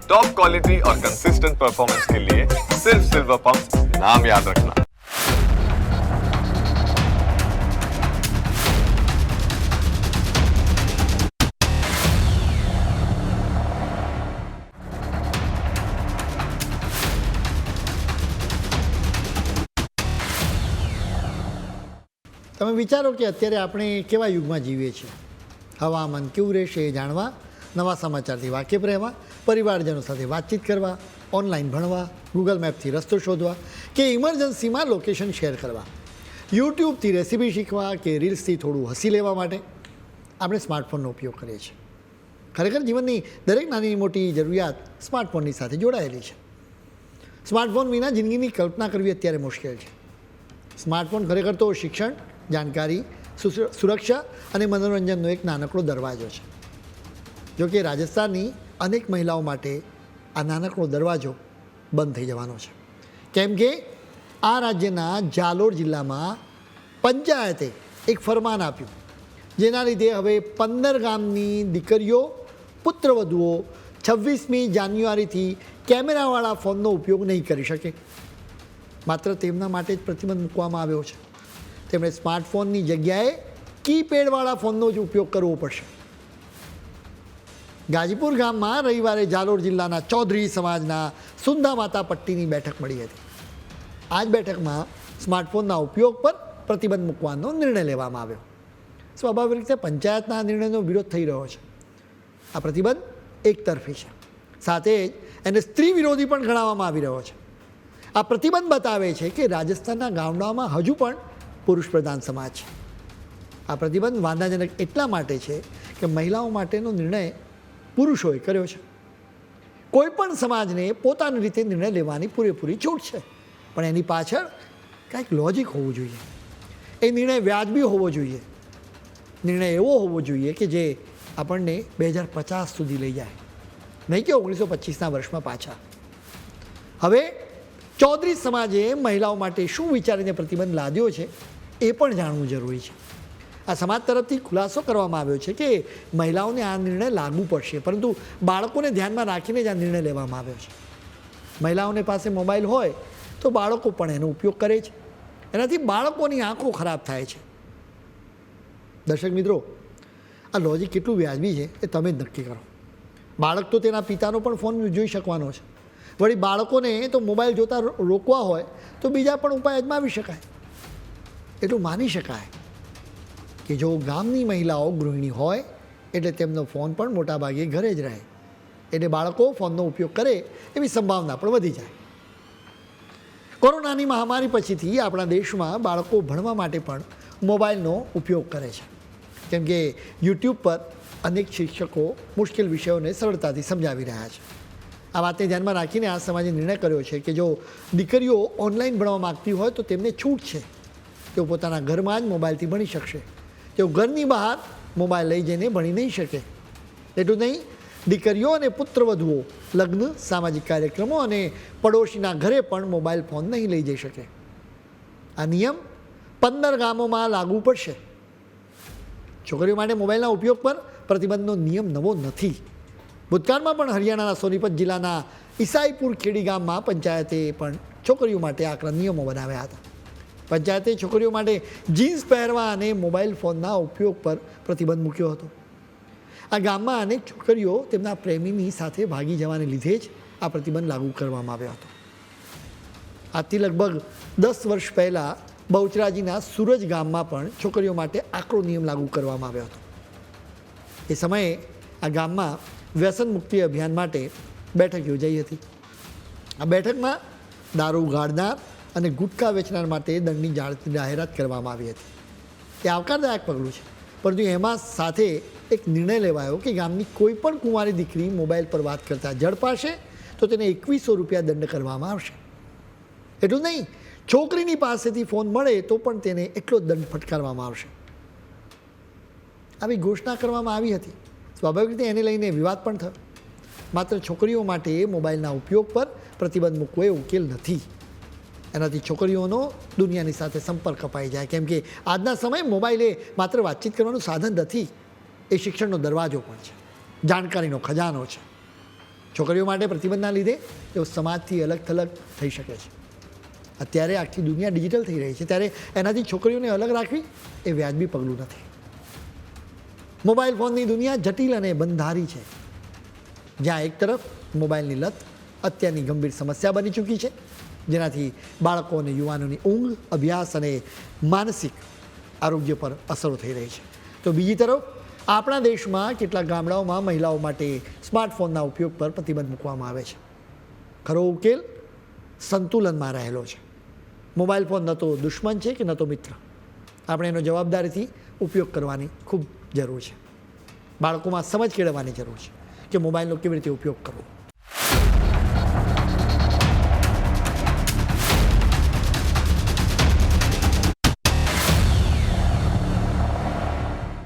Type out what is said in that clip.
Top quality और consistent performance के लिए सिर्फ सिल्वर पंप नाम याद रखना। તમે વિચારો કે અત્યારે આપણે કેવા યુગમાં જીવીએ છીએ. હવામાન કેવું રહેશે એ જાણવા, નવા સમાચારથી વાકેફ રહેવા, પરિવારજનો સાથે વાતચીત કરવા, ઓનલાઈન ભણવા, ગૂગલ મેપથી રસ્તો શોધવા કે ઇમરજન્સીમાં લોકેશન શેર કરવા, યુટ્યુબથી રેસીપી શીખવા કે રીલ્સથી થોડું હસી લેવા માટે આપણે સ્માર્ટફોનનો ઉપયોગ કરીએ છીએ. ખરેખર જીવનની દરેક નાની મોટી જરૂરિયાત સ્માર્ટફોનની સાથે જોડાયેલી છે. સ્માર્ટફોન વિના જિંદગીની કલ્પના કરવી અત્યારે મુશ્કેલ છે. સ્માર્ટફોન ખરેખર તો શિક્ષણ, જાણકારી, સુરક્ષા અને મનોરંજનનો એક નાનકડો દરવાજો છે. જો કે રાજસ્થાનની અનેક મહિલાઓ માટે આ નાનકડો દરવાજો બંધ થઈ જવાનો છે. કેમ કે આ રાજ્યના જાલોર જિલ્લામાં પંચાયતે એક ફરમાન આપ્યું, જેના લીધે હવે 15 ગામની દીકરીઓ, પુત્રવધુઓ 26મી જાન્યુઆરીથી કેમેરાવાળા ફોનનો ઉપયોગ નહીં કરી શકે. માત્ર તેમના માટે જ પ્રતિબંધ મૂકવામાં આવ્યો છે. તેમણે સ્માર્ટફોનની જગ્યાએ કીપેડવાળા ફોનનો જ ઉપયોગ કરવો પડશે. ગાજીપુર ગામમાં રવિવારે જાલોર જિલ્લાના ચૌધરી સમાજના સુંદા માતા પટ્ટીની બેઠક મળી હતી. આ જ બેઠકમાં સ્માર્ટફોનના ઉપયોગ પર પ્રતિબંધ મૂકવાનો નિર્ણય લેવામાં આવ્યો. સ્વાભાવિક રીતે પંચાયતના આ નિર્ણયનો વિરોધ થઈ રહ્યો છે. આ પ્રતિબંધ એકતરફી છે, સાથે જ એને સ્ત્રી વિરોધી પણ ગણાવવામાં આવી રહ્યો છે. આ પ્રતિબંધ બતાવે છે કે રાજસ્થાનના ગામડાઓમાં હજુ પણ પુરુષ પ્રધાન સમાજ છે. આ પ્રતિબંધ વાંધાજનક એટલા માટે છે કે મહિલાઓ માટેનો નિર્ણય પુરુષોએ કર્યો છે. કોઈ પણ સમાજને પોતાની રીતે નિર્ણય લેવાની પૂરેપૂરી છૂટ છે, પણ એની પાછળ કાંઈક લોજિક હોવું જોઈએ. એ નિર્ણય વ્યાજબી હોવો જોઈએ. નિર્ણય એવો હોવો જોઈએ કે જે આપણને 2050 સુધી લઈ જાય, નહીં કે 1925ના વર્ષમાં પાછા. હવે ચૌધરી સમાજે મહિલાઓ માટે શું વિચારીને પ્રતિબંધ લાદ્યો છે એ પણ જાણવું જરૂરી છે. આ સમાજ તરફથી ખુલાસો કરવામાં આવ્યો છે કે મહિલાઓને આ નિર્ણય લાગુ પડશે, પરંતુ બાળકોને ધ્યાનમાં રાખીને જ આ નિર્ણય લેવામાં આવ્યો છે. મહિલાઓને પાસે મોબાઈલ હોય તો બાળકો પણ એનો ઉપયોગ કરે છે. એનાથી બાળકોની આંખો ખરાબ થાય છે. દર્શક મિત્રો, આ લોજિક કેટલું વ્યાજબી છે એ તમે જ નક્કી કરો. બાળક તો તેના પિતાનો પણ ફોન જોઈ શકવાનો છે. વળી બાળકોને તો મોબાઈલ જોતા રોકવા હોય તો બીજા પણ ઉપાય અજમાવી શકાય. એટલું માની શકાય કે જો ગામની મહિલાઓ ગૃહિણી હોય એટલે તેમનો ફોન પણ મોટાભાગે ઘરે જ રહે, એટલે બાળકો ફોનનો ઉપયોગ કરે એવી સંભાવના પણ વધી જાય. કોરોનાની મહામારી પછીથી આપણા દેશમાં બાળકો ભણવા માટે પણ મોબાઈલનો ઉપયોગ કરે છે. કેમ કે યુટ્યુબ પર અનેક શિક્ષકો મુશ્કેલ વિષયોને સરળતાથી સમજાવી રહ્યા છે. આ વાતને ધ્યાનમાં રાખીને આ સમાજે નિર્ણય કર્યો છે કે જો દીકરીઓ ઓનલાઈન ભણવા માગતી હોય તો તેમને છૂટ છે. તેઓ પોતાના ઘરમાં જ મોબાઈલથી ભણી શકશે. તેઓ ઘરની બહાર મોબાઈલ લઈ જઈને ભણી નહીં શકે. એટલું નહીં, દીકરીઓ અને પુત્રવધુઓ લગ્ન, સામાજિક કાર્યક્રમો અને પડોશીના ઘરે પણ મોબાઈલ ફોન નહીં લઈ જઈ શકે. આ નિયમ 15 ગામોમાં લાગુ પડશે. છોકરીઓ માટે મોબાઈલના ઉપયોગ પર પ્રતિબંધનો નિયમ નવો નથી. ભૂતકાળમાં પણ હરિયાણાના સોનીપત જિલ્લાના ઈસાઈપુર ખેડી ગામમાં પંચાયતે પણ છોકરીઓ માટે આકરા નિયમો બનાવ્યા હતા. પંચાયતે છોકરીઓ માટે જીન્સ પહેરવા અને મોબાઈલ ફોનના ઉપયોગ પર પ્રતિબંધ મૂક્યો હતો. આ ગામમાં અનેક છોકરીઓ તેમના પ્રેમીની સાથે ભાગી જવાને લીધે જ આ પ્રતિબંધ લાગુ કરવામાં આવ્યો હતો. આજથી લગભગ 10 વર્ષ પહેલાં બહુચરાજીના સૂરજ ગામમાં પણ છોકરીઓ માટે આકરો નિયમ લાગુ કરવામાં આવ્યો હતો. એ સમયે આ ગામમાં વ્યસન મુક્તિ અભિયાન માટે બેઠક યોજાઈ હતી. આ બેઠકમાં દારૂ ગાળનાર અને ગુટખા વેચનાર માટે દંડની જાહેરાત કરવામાં આવી હતી. એ આવકારદાયક પગલું છે, પરંતુ એમાં સાથે એક નિર્ણય લેવાયો કે ગામની કોઈ પણ કુંવારી દીકરી મોબાઈલ પર વાત કરતા ઝડપાશે તો તેને 2100 રૂપિયા દંડ કરવામાં આવશે. એટલું નહીં, છોકરીની પાસેથી ફોન મળે તો પણ તેને એટલો દંડ ફટકારવામાં આવશે. આવી ઘોષણા કરવામાં આવી હતી. સ્વાભાવિક રીતે એને લઈને વિવાદ પણ થયો. માત્ર છોકરીઓ માટે મોબાઈલના ઉપયોગ પર પ્રતિબંધ મૂકવો એ ઉકેલ નથી. એનાથી છોકરીઓનો દુનિયાની સાથે સંપર્ક કપાઈ જાય. કેમ કે આજના સમયે મોબાઈલ એ માત્ર વાતચીત કરવાનું સાધન નથી, એ શિક્ષણનો દરવાજો પણ છે, જાણકારીનો ખજાનો છે. છોકરીઓ માટે પ્રતિબંધના લીધે તેઓ સમાજથી અલગ થલગ થઈ શકે છે. અત્યારે આખી દુનિયા ડિજિટલ થઈ રહી છે, ત્યારે એનાથી છોકરીઓને અલગ રાખવી એ વ્યાજબી પગલું નથી. મોબાઈલ ફોનની દુનિયા જટિલ અને બંધારી છે, જ્યાં એક તરફ મોબાઈલની લત અત્યારની ગંભીર સમસ્યા બની ચૂકી છે, જેનાથી બાળકો અને યુવાનોની ઊંઘ, અભ્યાસ અને માનસિક આરોગ્ય પર અસરો થઈ રહી છે. તો બીજી તરફ આપણા દેશમાં કેટલાક ગામડાઓમાં મહિલાઓ માટે સ્માર્ટફોનના ઉપયોગ પર પ્રતિબંધ મૂકવામાં આવે છે. ખરો ઉકેલ સંતુલનમાં રહેલો છે. મોબાઈલ ફોન ન તો દુશ્મન છે કે ન તો મિત્ર. આપણે એનો જવાબદારીથી ઉપયોગ કરવાની ખૂબ જરૂર છે. બાળકોમાં સમજ કેળવવાની જરૂર છે કે મોબાઈલનો કેવી રીતે ઉપયોગ કરવો.